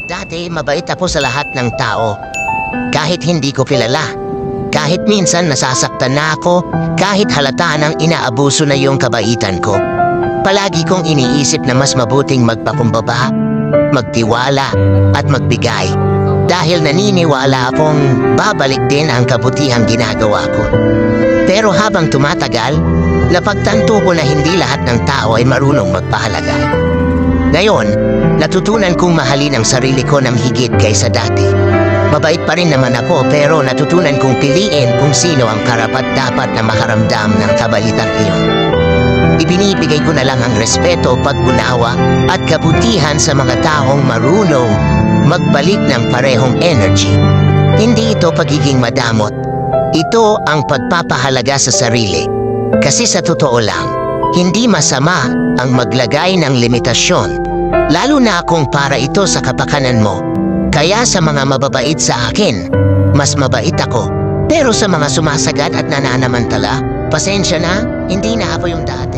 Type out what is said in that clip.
Dati mabait ako sa lahat ng tao. Kahit hindi ko kilala. Kahit minsan nasasaktan na ako, kahit halata nang inaabuso na yung kabaitan ko. Palagi kong iniisip na mas mabuting magpakumbaba, magtiwala at magbigay. Dahil naniniwala akong babalik din ang kabutihang ginagawa ko. Pero habang tumatagal, napagtanto ko na hindi lahat ng tao ay marunong magpahalaga. Ngayon, natutunan kong mahalin ang sarili ko ng higit kaysa dati. Mabait pa rin naman ako pero natutunan kong piliin kung sino ang karapat-dapat na makaramdam ng kabalitang iyon. Ibinibigay ko na lang ang respeto, pag-unawa at kabutihan sa mga taong marunong magbalik ng parehong energy. Hindi ito pagiging madamot. Ito ang pagpapahalaga sa sarili. Kasi sa totoo lang, hindi masama ang maglagay ng limitasyon. Lalo na kung para ito sa kapakanan mo. Kaya sa mga mababait sa akin, mas mabait ako. Pero sa mga sumasagat at nananamantala, pasensya na, hindi na ako yung dati.